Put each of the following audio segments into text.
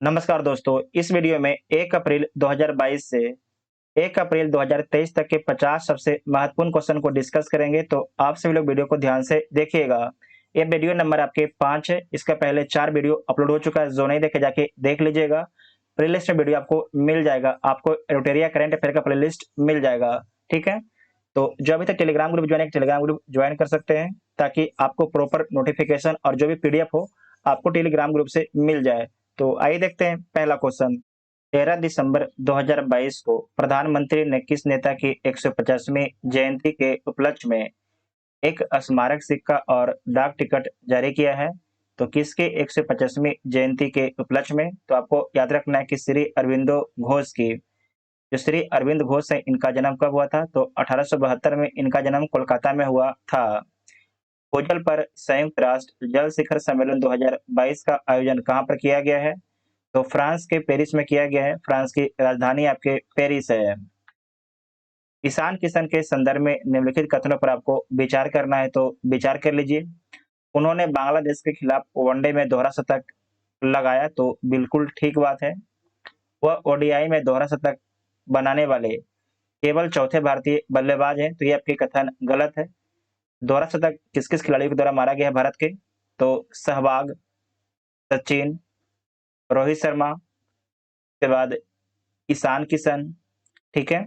नमस्कार दोस्तों, इस वीडियो में 1 अप्रैल 2022 से 1 अप्रैल 2023 तक के 50 सबसे महत्वपूर्ण क्वेश्चन को डिस्कस करेंगे, तो आप सभी लोग वीडियो को ध्यान से देखिएगा। ये वीडियो नंबर आपके 5 है, इसका पहले 4 वीडियो अपलोड हो चुका है, जो नहीं देखे जाके देख लीजिएगा। प्लेलिस्ट में वीडियो आपको मिल जाएगा, आपको रोटेरिया करंट अफेयर का प्लेलिस्ट मिल जाएगा, ठीक है? तो जो अभी तक टेलीग्राम ग्रुप ज्वाइन है, टेलीग्राम ग्रुप ज्वाइन कर सकते हैं, ताकि आपको प्रॉपर नोटिफिकेशन और जो भी पीडीएफ हो, आपको टेलीग्राम ग्रुप से मिल जाए। तो आइए देखते हैं पहला क्वेश्चन। 13 दिसंबर 2022 को प्रधानमंत्री ने किस नेता की 150वीं जयंती के उपलक्ष्य में एक स्मारक सिक्का और डाक टिकट जारी किया है? तो किसके 150वीं जयंती के उपलक्ष्य में? तो आपको याद रखना है कि श्री अरविंदो घोष की। जो श्री अरविंद घोष है, इनका जन्म कब हुआ था? तो 1872 में इनका जन्म कोलकाता में हुआ था। भूजल पर संयुक्त राष्ट्र जल शिखर सम्मेलन 2022 का आयोजन कहाँ पर किया गया है? तो फ्रांस के पेरिस में किया गया है। फ्रांस की राजधानी आपके पेरिस है। ईशान किशन के संदर्भ में निम्नलिखित कथनों पर आपको विचार करना है, तो विचार कर लीजिए। उन्होंने बांग्लादेश के खिलाफ वनडे में दोहरा शतक लगाया, तो बिल्कुल ठीक बात है। वह ओडीआई में दोहरा शतक बनाने वाले केवल चौथे भारतीय बल्लेबाज हैं, तो ये आपके कथन गलत है। दोहरा शतक किस किस खिलाड़ियों के द्वारा मारा गया है भारत के? तो सहवाग, सचिन, रोहित शर्मा, के बाद ईशान किशन, ठीक है?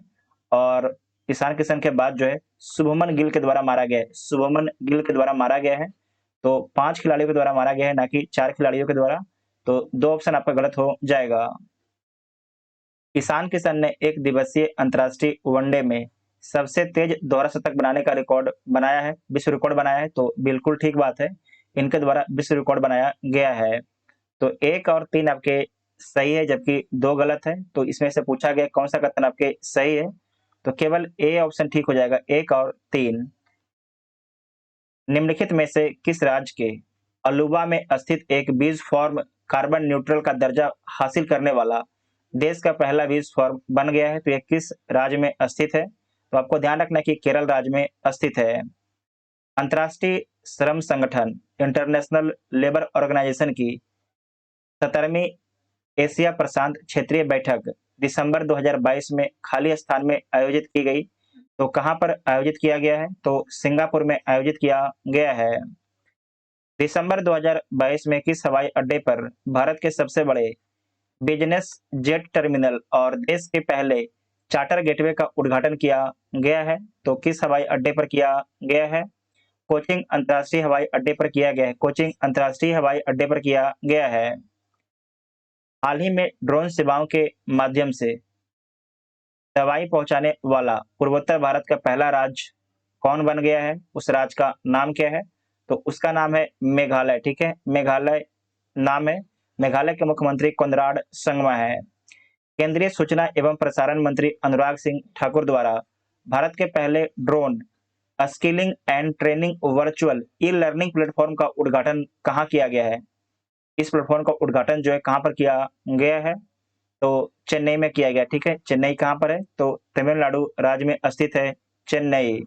और ईशान किशन के बाद जो है शुभमन गिल के द्वारा मारा गया है। शुभमन गिल के द्वारा मारा गया है। तो 5 खिलाड़ियों के द्वारा मारा गया है, ना कि 4 खिलाड़ियों के द्वारा। तो 2 ऑप्शन आपका गलत हो जाएगा। ईशान किशन ने एक दिवसीय अंतर्राष्ट्रीय वनडे में सबसे तेज दोहरा शतक बनाने का रिकॉर्ड बनाया है, विश्व रिकॉर्ड बनाया है, तो बिल्कुल ठीक बात है। इनके द्वारा विश्व रिकॉर्ड बनाया गया है। तो 1 और 3 आपके सही है, जबकि 2 गलत है। तो इसमें से पूछा गया कौन सा कथन आपके सही है? तो केवल ए ऑप्शन ठीक हो जाएगा, 1 और 3। निम्नलिखित में से किस राज्य के अलुवा में स्थित एक बीज फॉर्म कार्बन न्यूट्रल का दर्जा हासिल करने वाला देश का पहला बीज फॉर्म बन गया है? तो यह किस राज्य में स्थित है? तो आपको ध्यान रखना है कि केरल राज्य में स्थित है। अंतर्राष्ट्रीय श्रम संगठन इंटरनेशनल लेबर ऑर्गेनाइजेशन की 17वीं एशिया प्रशांत क्षेत्रीय बैठक दिसंबर 2022 में खाली स्थान में आयोजित की गई, तो कहां पर आयोजित किया गया है? तो सिंगापुर में आयोजित किया गया है। दिसंबर 2022 में किस हवाई अड्डे पर भारत के सबसे बड़े बिजनेस जेट टर्मिनल और देश के पहले चार्टर गेटवे का उद्घाटन किया गया है? तो किस हवाई अड्डे पर किया गया है? कोचिंग अंतर्राष्ट्रीय हवाई अड्डे पर किया गया है। कोचिंग अंतर्राष्ट्रीय हवाई अड्डे पर किया गया है। हाल ही में ड्रोन सेवाओं के माध्यम से दवाई पहुंचाने वाला पूर्वोत्तर भारत का पहला राज्य कौन बन गया है? उस राज्य का नाम क्या है? तो उसका नाम है मेघालय, ठीक है? मेघालय नाम है। मेघालय के मुख्यमंत्री कोनराड संगमा है। केंद्रीय सूचना एवं प्रसारण मंत्री अनुराग सिंह ठाकुर द्वारा भारत के पहले drone skilling and training virtual e learning platform का उद्घाटन कहाँ किया गया है? इस प्लेटफॉर्म का उद्घाटन जो है कहाँ पर किया गया है? तो चेन्नई में किया गया, ठीक है? चेन्नई कहाँ पर है? तो तमिलनाडु राज्य में स्थित है चेन्नई।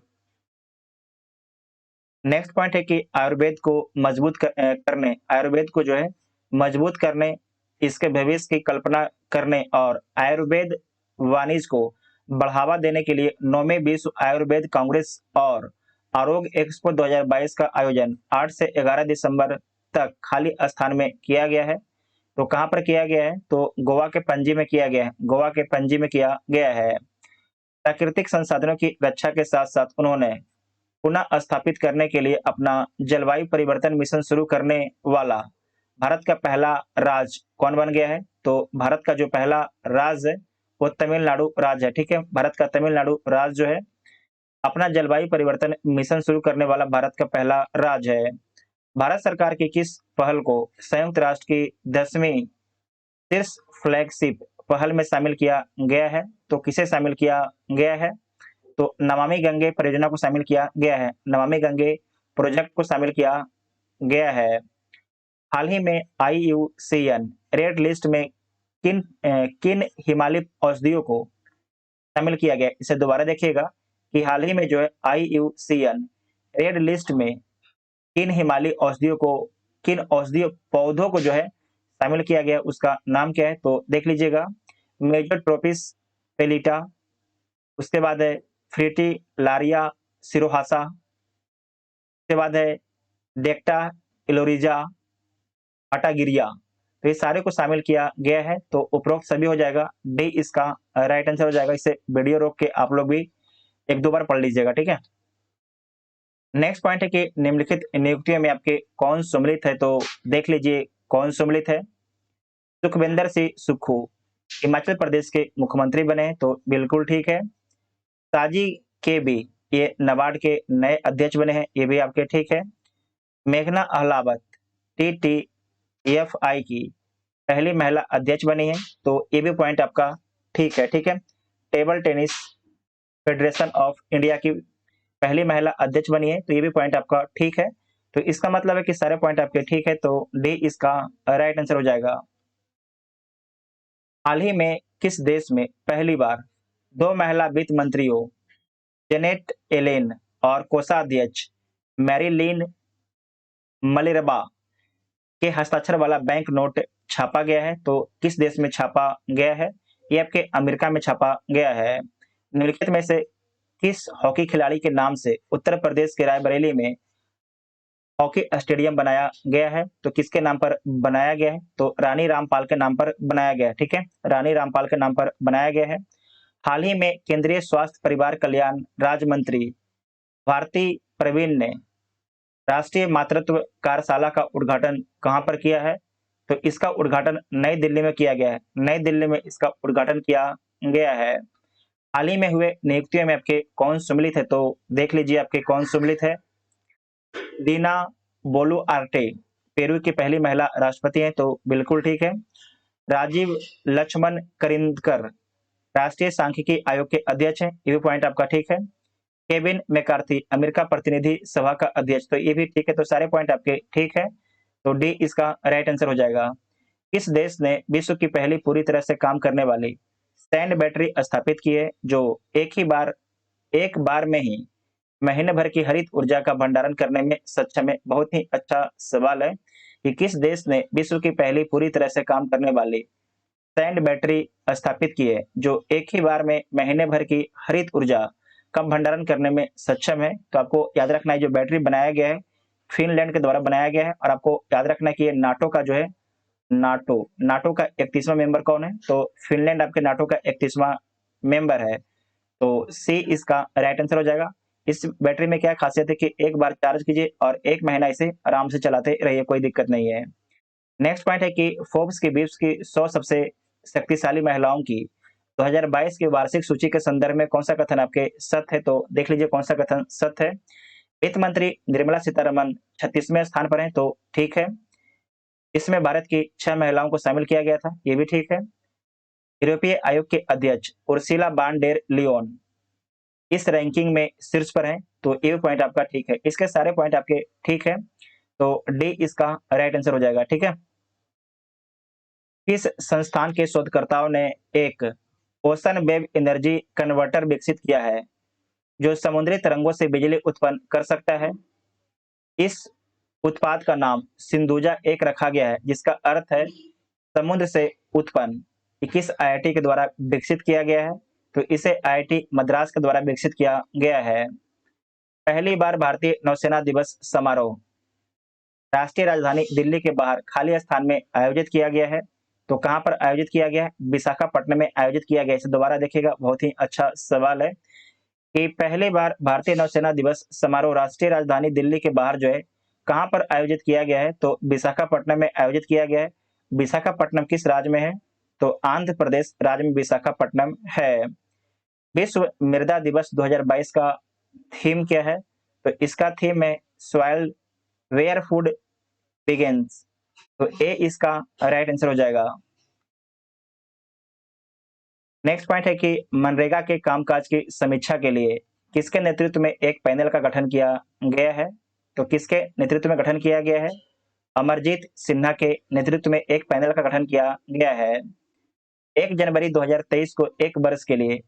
नेक्स्ट पॉइंट है कि आयुर्वेद को मजबूत करने, आयुर्वेद को जो है मजबूत करने, इसके भविष्य की कल्पना करने और आयुर्वेद वाणिज्य को बढ़ावा देने के लिए 9वें विश्व आयुर्वेद कांग्रेस और आरोग्य एक्सपो 2022 का आयोजन 8 से 11 दिसंबर तक खाली स्थान में किया गया है। तो कहाँ पर किया गया है? तो गोवा के पणजी में किया गया है। गोवा के पणजी में किया गया है। प्राकृतिक संसाधनों की रक्षा के साथ साथ उन्होंने पुनः स्थापित करने के लिए अपना जलवायु परिवर्तन मिशन शुरू करने वाला भारत का पहला राज्य कौन बन गया है? तो भारत का जो पहला राज्य है वो तमिलनाडु राज्य है, ठीक है? भारत का तमिलनाडु राज्य जो है अपना जलवायु परिवर्तन मिशन शुरू करने वाला भारत का पहला राज्य है। भारत सरकार की किस पहल को संयुक्त राष्ट्र की 10वीं शीर्ष फ्लैगशिप पहल में शामिल किया गया है? तो किसे शामिल किया गया है? तो नमामि गंगे परियोजना को शामिल किया गया है। नमामि गंगे प्रोजेक्ट को शामिल किया गया है। हाल ही में आईयूसीएन रेड लिस्ट में किन हिमालय औषधियों को शामिल किया गया? इसे दोबारा देखिएगा कि हाल ही में जो है आईयूसीएन रेड लिस्ट में किन हिमालय औषधियों को, किन औषधीय पौधों को जो है शामिल किया गया उसका नाम क्या है, तो देख लीजिएगा। मेजोट्रोपिस पेलिटा, उसके बाद है फ्रिटिलारिया सिरोहासा, उसके बाद है डेक्टा एलोरिजा अटागिरिया। तो ये सारे को शामिल किया गया है, तो उपरोक्त सभी हो जाएगा। डी इसका राइट आंसर हो जाएगा। इसे वीडियो रोक के आप लोग भी एक दो बार पढ़ लीजिएगा, ठीक है। नेक्स्ट पॉइंट है कि निम्नलिखित नियुक्तियों में आपके कौन सम्मिलित है, तो देख लीजिए कौन सम्मिलित है। सुखविंदर सिंह सुक्खू हिमाचल प्रदेश के मुख्यमंत्री बने हैं, तो बिल्कुल ठीक है। साजी के बी ये नाबार्ड के नए अध्यक्ष बने हैं, ये भी आपके ठीक है। मेघना अहलावत TTFI की पहली महिला अध्यक्ष बनी है, तो ये भी पॉइंट आपका ठीक है, ठीक है। Table tennis federation of India की पहली महिला अध्यक्ष बनी है, तो ये भी पॉइंट आपका ठीक है। तो इसका मतलब है कि सारे पॉइंट आपके ठीक है, तो डी इसका राइट आंसर हो जाएगा। हाल ही में किस देश में पहली बार दो महिला वित्त मंत्रियों जेनेट एलेन और कोषाध्यक्ष मैरीलिन मलिरबा के हस्ताक्षर वाला बैंक नोट छापा गया है, तो किस देश में छापा गया है? ये आपके अमेरिका में छापा गया है। निम्नलिखित में से किस हॉकी खिलाड़ी के नाम से उत्तर प्रदेश के रायबरेली में हॉकी स्टेडियम बनाया गया है? तो किसके नाम पर बनाया गया है? तो रानी रामपाल के नाम पर बनाया गया है, ठीक है। रानी रामपाल के नाम पर बनाया गया है। हाल ही में केंद्रीय स्वास्थ्य परिवार कल्याण राज्य मंत्री भारती प्रवीण ने राष्ट्रीय मातृत्व कार्यशाला का उद्घाटन कहां पर किया है? तो इसका उद्घाटन नई दिल्ली में किया गया है। नई दिल्ली में इसका उद्घाटन किया गया है। हाल ही में हुए नियुक्तियों में आपके कौन सम्मिलित है? तो देख लीजिए आपके कौन सम्मिलित है। दीना बोलुआर्टे पेरू की पहली महिला राष्ट्रपति है, तो बिल्कुल ठीक है। राजीव लक्ष्मण करिंदकर राष्ट्रीय सांख्यिकी आयोग के अध्यक्ष हैं, ये भी पॉइंट आपका ठीक है। केविन मैकार्थी अमेरिका प्रतिनिधि सभा का अध्यक्ष, तो ये भी ठीक है। तो सारे पॉइंट आपके ठीक है, तो डी इसका राइट आंसर हो जाएगा। किस देश ने विश्व की पहली पूरी तरह से काम करने वाली स्टैंड बैटरी स्थापित की है, जो एक बार में ही महीने भर की हरित ऊर्जा का भंडारण करने में सक्षम है? बहुत ही अच्छा सवाल है कि किस देश ने विश्व की पहली पूरी तरह से काम करने वाली स्टैंड बैटरी स्थापित की है, जो एक ही बार में महीने भर की हरित ऊर्जा का भंडारण करने में सक्षम है? तो आपको याद रखना है जो बैटरी बनाया गया है फिनलैंड के द्वारा बनाया गया है, और आपको याद रखना है कि ये नाटो का जो है नाटो का 31वां मेंबर कौन है? तो फिनलैंड आपके नाटो का 31वां मेंबर है, तो सी इसका राइट आंसर हो जाएगा। इस बैटरी में क्या खासियत है कि एक बार चार्ज कीजिए और एक महीना इसे आराम से चलाते रहिए, कोई दिक्कत नहीं है। नेक्स्ट पॉइंट है कि फोर्ब्स की विश्व की 100 सबसे शक्तिशाली महिलाओं की 2022 की वार्षिक सूची के संदर्भ में कौन सा कथन आपके सत्य है? तो देख लीजिए कौन सा कथन सत्य है। वित्त मंत्री निर्मला सीतारमन 36वें स्थान पर हैं, तो ठीक है। इसमें भारत की 6 महिलाओं को शामिल किया गया था, ये भी ठीक है। यूरोपीय आयोग के अध्यक्ष उर्सुला वान डेर लियोन इस रैंकिंग में शीर्ष पर हैं, तो ये पॉइंट आपका ठीक है। इसके सारे पॉइंट आपके ठीक है, तो डी इसका राइट आंसर हो जाएगा, ठीक है। किस संस्थान के शोधकर्ताओं ने एक ओशन वेव एनर्जी कन्वर्टर विकसित किया है, जो समुद्री तरंगों से बिजली उत्पन्न कर सकता है? इस उत्पाद का नाम सिंधुजा एक रखा गया है, जिसका अर्थ है समुद्र से उत्पन्न। ये किस IIT के द्वारा विकसित किया गया है? तो इसे IIT मद्रास के द्वारा विकसित किया गया है। पहली बार भारतीय नौसेना दिवस समारोह राष्ट्रीय राजधानी दिल्ली के बाहर खाली स्थान में आयोजित किया गया है, तो कहां पर आयोजित किया गया है? विशाखापट्टनम में आयोजित किया गया है। इसे दोबारा देखिएगा, बहुत ही अच्छा सवाल है कि पहली बार भारतीय नौसेना दिवस समारोह राष्ट्रीय राजधानी दिल्ली के बाहर जो है कहां पर आयोजित किया गया है? तो विशाखापट्टनम में आयोजित किया गया है। विशाखापट्टनम किस राज्य में है? तो आंध्र प्रदेश राज्य में विशाखापट्टनम है। विश्व मृदा दिवस 2022 का थीम क्या है? तो इसका थीम है सॉइल वेयर फूड बिगिंस, तो ए इसका राइट आंसर हो जाएगा। नेक्स्ट पॉइंट है कि मनरेगा के कामकाज की समीक्षा के लिए किसके नेतृत्व में एक पैनल का गठन किया गया है? तो किसके नेतृत्व में गठन किया गया है? अमरजीत सिन्हा के नेतृत्व में एक पैनल का गठन किया गया है। 1 जनवरी 2023 को एक वर्ष के लिए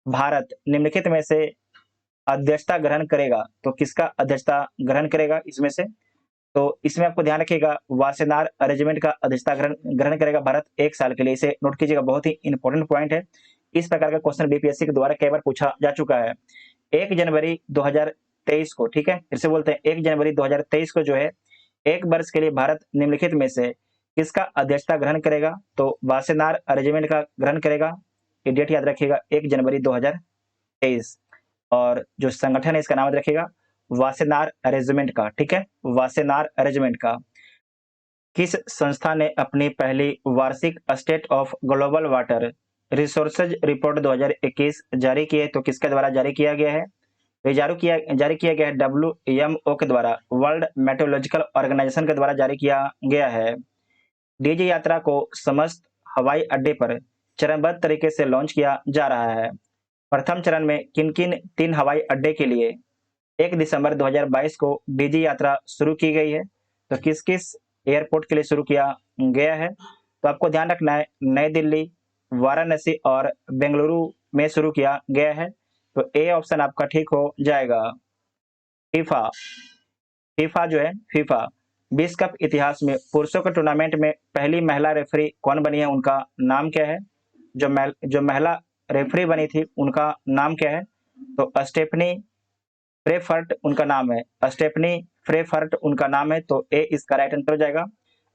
भारत निम्नलिखित में से अध्यक्षता ग्रहण करेगा, तो किसका अध्यक्षता ग्रहण करेगा इसमें से? तो इसमें आपको ध्यान रखिएगा वासेनार रेजिमेंट का अध्यक्षता ग्रहण ग्रहण करेगा भारत 1 साल के लिए। इसे नोट कीजिएगा, बहुत ही इंपॉर्टेंट पॉइंट है। इस प्रकार का क्वेश्चन बीपीएससी के द्वारा कई बार पूछा जा चुका है। 1 जनवरी 2023 को, ठीक है, फिर से बोलते हैं 1 जनवरी 2023 को जो है 1 वर्ष के लिए भारत निम्नलिखित में से किसका अध्यक्षता ग्रहण करेगा? तो वासेनार रेजिमेंट का ग्रहण करेगा। ये डेट याद रखिएगा 1 जनवरी 2023। और जो संगठन है इसका नाम याद रखिएगा वासेनार रेजिमेंट का, ठीक है, वासेनार रेजिमेंट का। किस संस्था ने अपनी पहली वार्षिक state of global water resources report 2021 जारी की है? तो किसके द्वारा जारी किया गया है? ये जारी किया गया है WMO के द्वारा, वर्ल्ड मेट्रोलॉजिकल ऑर्गेनाइजेशन के द्वारा जारी किया गया है। डीजे यात्रा को समस्त हवाई अड्डे पर चरणबद्ध तरीके से लॉन्च किया जा रहा है। प्रथम चरण में किन किन 3 हवाई अड्डे के लिए 1 दिसंबर 2022 को डीजे यात्रा शुरू की गई है? तो किस किस एयरपोर्ट के लिए शुरू किया गया है? तो आपको ध्यान रखना है नई दिल्ली, वाराणसी और बेंगलुरु में शुरू किया गया है। तो ए ऑप्शन आपका ठीक हो जाएगा। फीफा फीफा जो है फीफा विश्व कप इतिहास में पुरुषों के टूर्नामेंट में पहली महिला रेफरी कौन बनी है? उनका नाम क्या है? जो महिला रेफरी बनी थी उनका नाम क्या है? तो स्टेफनी फ्रेफर्ट उनका नाम है। स्टेफनी फ्रेफर्ट उनका नाम है। तो ए इसका राइट आंसर हो जाएगा।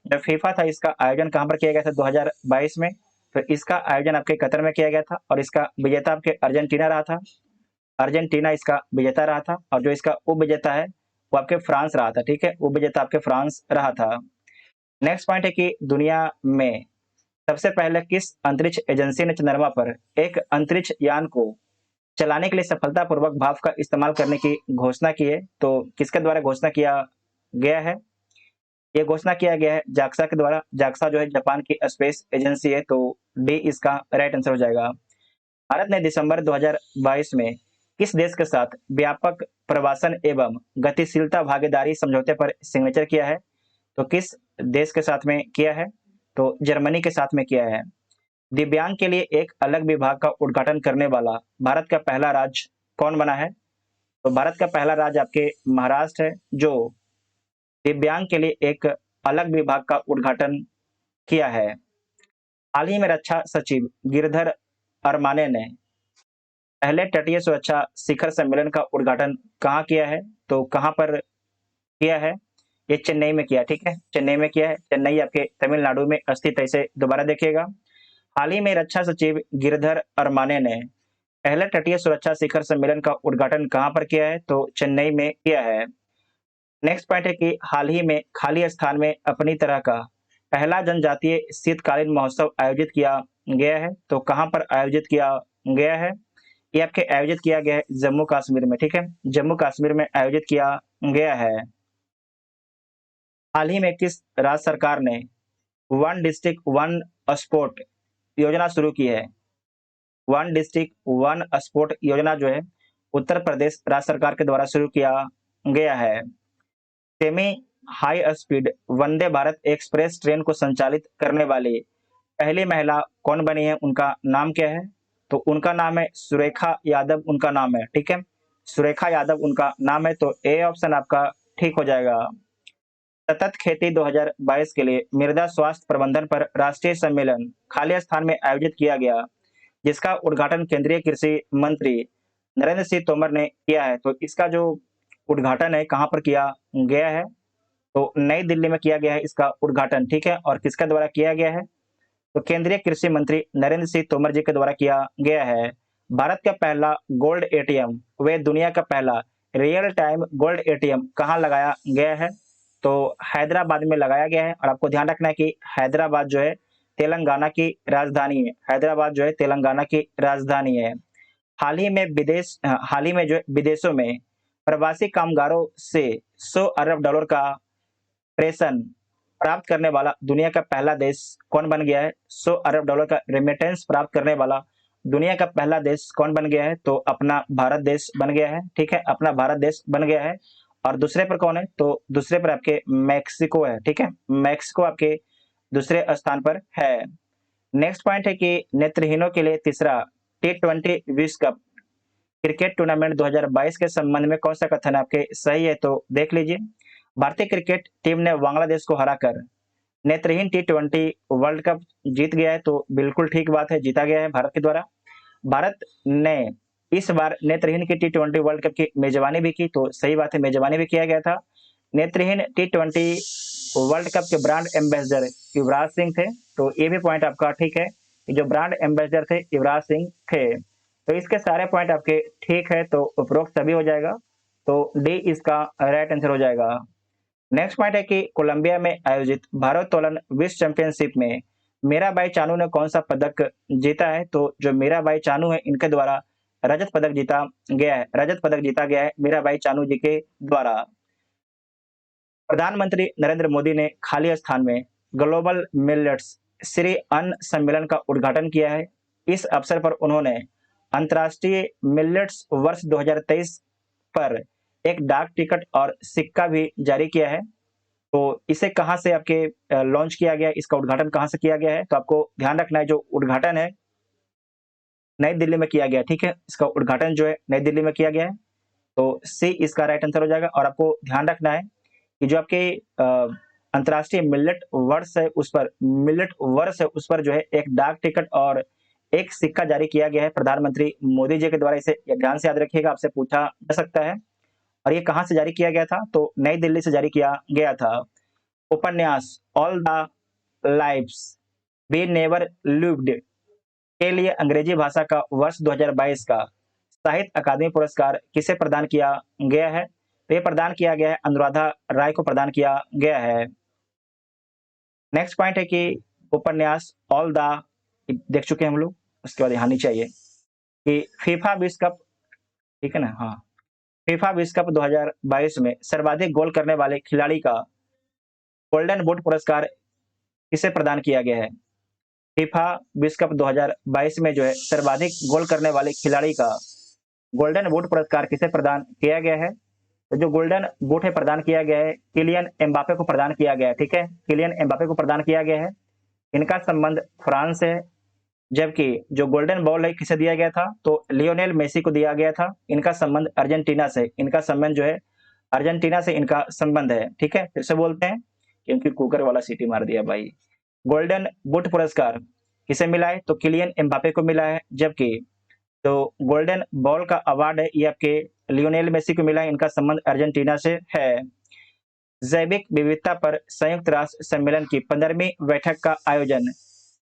जो फीफा था इसका आयोजन कहां पर किया गया था? 2022 में। तो इसका आयोजन आपके कतर में किया गया था और इसका विजेता आपके अर्जेंटीना रहा था। अर्जेंटीना इसका विजेता रहा था और जो इसका उप विजेता है वो आपके फ्रांस रहा था, ठीक है, उप विजेता आपके फ्रांस रहा था। नेक्स्ट पॉइंट है कि दुनिया में सबसे पहले किस अंतरिक्ष एजेंसी ने चंद्रमा पर एक अंतरिक्ष यान को चलाने के लिए सफलतापूर्वक भाप का इस्तेमाल करने की घोषणा की है? तो किसके द्वारा घोषणा किया गया है? ये घोषणा किया गया है जाक्सा के द्वारा। जाक्सा जो है जापान की स्पेस एजेंसी है। तो डी इसका राइट आंसर हो जाएगा। भारत ने दिसंबर 2022 में किस देश के साथ व्यापक प्रवासन एवं गतिशीलता भागीदारी समझौते पर सिग्नेचर किया है? तो किस देश के साथ में किया है? तो जर्मनी के साथ में किया है। दिव्यांग के लिए एक अलग विभाग का उद्घाटन करने वाला भारत का पहला राज्य कौन बना है? तो भारत का पहला राज्य आपके महाराष्ट्र है, जो दिव्यांग के लिए एक अलग विभाग का उद्घाटन किया है। हाल ही में रक्षा सचिव गिरधर अरमाने ने पहले तटीय सुरक्षा शिखर सम्मेलन का उद्घाटन कहाँ किया है? तो कहाँ पर किया है? ये चेन्नई में किया, ठीक है, चेन्नई में किया है। चेन्नई आपके तमिलनाडु में स्थित है। इसे दोबारा देखिएगा। हाल ही में रक्षा सचिव गिरधर अरमाने ने पहले तटीय सुरक्षा शिखर सम्मेलन का उद्घाटन कहाँ पर किया है? तो चेन्नई में किया है। नेक्स्ट पॉइंट है कि हाल ही में खाली स्थान में अपनी तरह का पहला जनजातीय शीतकालीन महोत्सव आयोजित किया गया है। तो कहाँ पर आयोजित किया गया है? ये आपके आयोजित किया गया है जम्मू कश्मीर में, ठीक है, जम्मू कश्मीर में आयोजित किया गया है। हाल ही में किस राज्य सरकार ने वन डिस्ट्रिक्ट वन स्पोर्ट योजना शुरू की है? वन डिस्ट्रिक्ट वन स्पोर्ट योजना जो है उत्तर प्रदेश राज्य सरकार के द्वारा शुरू किया गया है। Semi high speed Vande Bharat express train को संचालित करने वाली पहली महिला कौन बनी है? उनका नाम क्या है? तो उनका नाम है सुरेखा यादव, उनका नाम है, ठीक है, सुरेखा यादव उनका नाम है। तो ए ऑप्शन आपका ठीक हो जाएगा। सतत खेती 2022 के लिए मृदा स्वास्थ्य प्रबंधन पर राष्ट्रीय सम्मेलन खाली स्थान में आयोजित किया गया, जिसका उद्घाटन केंद्रीय कृषि मंत्री नरेंद्र सिंह तोमर ने किया है। तो इसका जो उद्घाटन है कहाँ पर किया गया है? तो नई दिल्ली में किया गया है इसका उद्घाटन, ठीक है, और किसके द्वारा किया गया है? तो केंद्रीय कृषि मंत्री नरेंद्र सिंह तोमर जी के द्वारा किया गया है। भारत का पहला गोल्ड एटीएम व दुनिया का पहला रियल टाइम गोल्ड एटीएम कहाँ लगाया गया है? तो हैदराबाद में लगाया गया है। और आपको ध्यान रखना है कि हैदराबाद जो है तेलंगाना की राजधानी है। हैदराबाद जो है तेलंगाना की राजधानी है। हाल ही में जो विदेशों में प्रवासी कामगारों से 100 अरब डॉलर का प्रेषण प्राप्त करने वाला दुनिया का पहला देश कौन बन गया है? 100 अरब डॉलर का रेमिटेंस प्राप्त करने वाला दुनिया का पहला देश कौन बन गया है? तो अपना भारत देश बन गया है, ठीक है, अपना भारत देश बन गया है। और दूसरे पर कौन है? तो दूसरे पर आपके मैक्सिको है, ठीक है, मैक्सिको आपके दूसरे स्थान पर है। नेक्स्ट पॉइंट है कि नेत्रहीनों के लिए तीसरा T20 विश्व कप क्रिकेट टूर्नामेंट 2022 के संबंध में कौन सा कथन आपके सही है? तो देख लीजिए। भारतीय क्रिकेट टीम ने बांग्लादेश को हराकर नेत्रहीन T20 वर्ल्ड कप जीत गया है, तो बिल्कुल ठीक बात है, जीता गया है भारत के द्वारा। भारत ने इस बार नेत्रहीन की T20 वर्ल्ड कप की मेजबानी भी की, तो सही बात है, मेजबानी भी किया गया था। नेत्रहीन T20 वर्ल्ड कप के ब्रांड एम्बेसडर युवराज सिंह थे, तो ये भी पॉइंट आपका ठीक है कि जो ब्रांड एम्बेसडर थे युवराज सिंह थे। तो इसके सारे पॉइंट आपके ठीक है, तो उपरोक्त सभी हो जाएगा, तो डी इसका राइट आंसर हो जाएगा। नेक्स्ट पॉइंट है कि कोलंबिया में आयोजित भारोत्तोलन विश्व चैंपियनशिप में मीराबाई चानू ने कौन सा पदक जीता है? तो जो मीराबाई चानू है इनके द्वारा रजत पदक जीता गया है, रजत पदक जीता गया है मीराबाई चानू जी के द्वारा। प्रधानमंत्री नरेंद्र मोदी ने खाली स्थान में ग्लोबल मिलेट्स श्री अन्न सम्मेलन का उद्घाटन किया है। इस अवसर पर उन्होंने अंतर्राष्ट्रीय मिलेट्स वर्ष 2023 पर एक डाक टिकट और सिक्का भी जारी किया है। तो इसे कहाँ से आपके लॉन्च किया गया, इसका उद्घाटन कहाँ से किया गया है? तो आपको ध्यान रखना है, जो उद्घाटन है नई दिल्ली में किया गया, ठीक है, इसका उद्घाटन जो है नई दिल्ली में किया गया है, तो सी इसका राइट आंसर हो जाएगा। और आपको ध्यान रखना है कि जो आपके अंतर्राष्ट्रीय मिलेट वर्ष है उस पर, मिलेट वर्ष है उस पर जो है एक डाक टिकट और एक सिक्का जारी किया गया है प्रधानमंत्री मोदी जी के द्वारा। इसे ध्यान से याद रखिएगा, आपसे पूछा जा सकता है। और ये कहाँ से जारी किया गया था? तो नई दिल्ली से जारी किया गया था। उपन्यास all the lives we never lived के लिए अंग्रेजी भाषा का वर्ष 2022 का साहित्य अकादमी पुरस्कार किसे प्रदान किया गया है? तो ये प्रदान किया गया है अनुराधा राय को प्रदान किया गया है। नेक्स्ट पॉइंट है कि उपन्यास ऑल द देख चुके हैं हम लोग, उसके बाद यहाँ नीचे आइए कि फीफा विश्व कप, ठीक है ना, हाँ, फीफा विश्व कप 2022 में सर्वाधिक गोल करने वाले खिलाड़ी का गोल्डन बूट पुरस्कार किसे प्रदान किया गया है? फीफा विश्व कप 2022 में जो है सर्वाधिक गोल करने वाले खिलाड़ी का गोल्डन बूट पुरस्कार किसे प्रदान किया गया है? तो जो गोल्डन बूट है प्रदान किया गया है किलियन एम्बापे को प्रदान किया गया है, ठीक है, किलियन एम्बापे को प्रदान किया गया है। इनका संबंध फ्रांस से है। जबकि जो गोल्डन बॉल है किसे दिया गया था? तो लियोनेल मेसी को दिया गया था। इनका संबंध अर्जेंटीना से, इनका संबंध जो है अर्जेंटीना से इनका संबंध है, ठीक है। फिर से बोलते हैं क्योंकि कुकर वाला सीटी मार दिया भाई। गोल्डन बूट पुरस्कार किसे मिला है? तो किलियन एम्बापे को मिला है। जबकि तो गोल्डन बॉल का अवार्ड है ये आपके लियोनेल मेसी को मिला है। इनका संबंध अर्जेंटीना से है। जैविक विविधता पर संयुक्त राष्ट्र सम्मेलन की 15वीं बैठक का आयोजन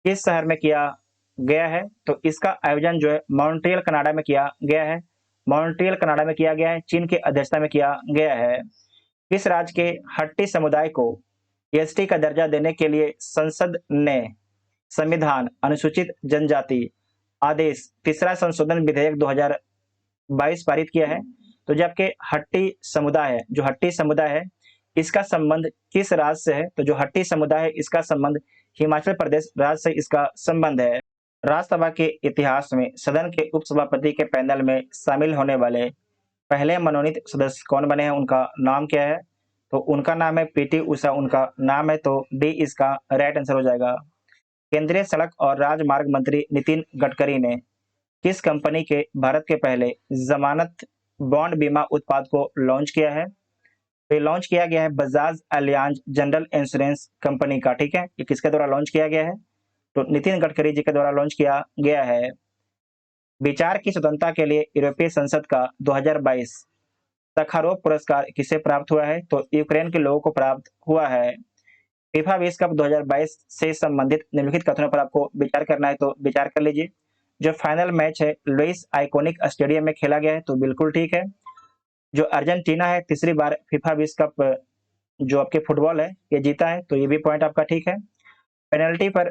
किस शहर में किया गया है? तो इसका आयोजन जो है मॉन्ट्रियल कनाडा में किया गया है। मॉन्ट्रियल कनाडा में किया गया है, चीन की अध्यक्षता में किया गया है। किस राज्य के हट्टी समुदाय को एसटी का दर्जा देने के लिए संसद ने संविधान अनुसूचित जनजाति आदेश तीसरा संशोधन विधेयक 2022 पारित किया है? तो जबकि हट्टी समुदाय है, जो हट्टी समुदाय है इसका संबंध किस राज्य से है? तो जो हट्टी समुदाय है इसका संबंध हिमाचल प्रदेश राज्य से इसका संबंध है। राज्यसभा के इतिहास में सदन के उपसभापति के पैनल में शामिल होने वाले पहले मनोनीत सदस्य कौन बने हैं? उनका नाम क्या है? तो उनका नाम है पीटी उषा, उनका नाम है, तो डी इसका राइट आंसर हो जाएगा। केंद्रीय सड़क और राजमार्ग मंत्री नितिन गडकरी ने किस कंपनी के भारत के पहले जमानत बॉन्ड बीमा उत्पाद को लॉन्च किया है? तो ये लॉन्च किया गया है Bajaj Allianz general insurance company का, ठीक है। ये किसके द्वारा लॉन्च किया गया है? तो नितिन गडकरी जी के द्वारा लॉन्च किया गया है। विचार की स्वतंत्रता के लिए यूरोपीय संसद का 2022 सखारोव पुरस्कार किसे प्राप्त हुआ है? तो यूक्रेन के लोगों को प्राप्त हुआ है। फीफा विश्व कप 2022 से संबंधित निम्नलिखित कथनों पर आपको विचार करना है, तो विचार कर लीजिए। जो फाइनल मैच है लुइस आइकोनिक स्टेडियम में खेला गया है, तो बिल्कुल ठीक है। जो अर्जेंटीना है तीसरी बार फीफा विश्व कप जो आपके फुटबॉल है ये जीता है, तो ये भी पॉइंट आपका ठीक है। पेनल्टी पर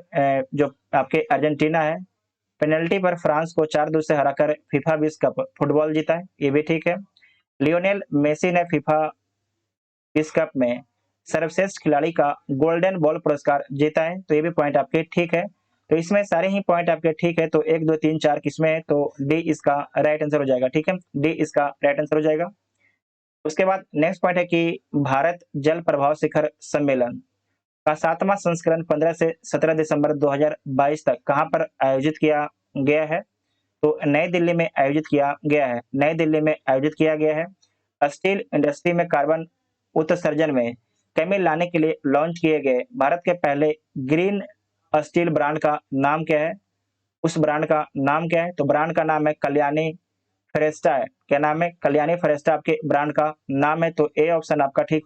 जो आपके अर्जेंटीना है पेनल्टी पर फ्रांस को 4-2 से हराकर फीफा विश्व कप फुटबॉल जीता है, ये भी ठीक है। लियोनेल मेसी ने फीफा विश्व कप में सर्वश्रेष्ठ खिलाड़ी का गोल्डन बॉल पुरस्कार जीता है, तो ये भी पॉइंट आपके ठीक है। तो इसमें सारे ही पॉइंट आपके ठीक है, तो 1 2 3 4 किसमें है? तो डी इसका राइट आंसर हो जाएगा, ठीक है, डी इसका राइट आंसर हो जाएगा। उसके बाद नेक्स्ट पॉइंट है कि भारत जल प्रभाव शिखर सम्मेलन का 7वां संस्करण 15 से 17 दिसंबर 2022 तक कहां पर आयोजित किया गया है? तो नई दिल्ली में आयोजित किया गया है, नई दिल्ली में आयोजित किया गया है। स्टील इंडस्ट्री में कार्बन उत्सर्जन में कमी लाने के लिए लॉन्च किए गए भारत के पहले ग्रीन स्टील ब्रांड का नाम क्या है? उस ब्रांड का नाम क्या है? तो ब्रांड का नाम है कल्याणी फरेस्टा है। क्या नाम है? कल्याणी फरेस्टा आपके ब्रांड का नाम है। तो ए ऑप्शन आपका ठीक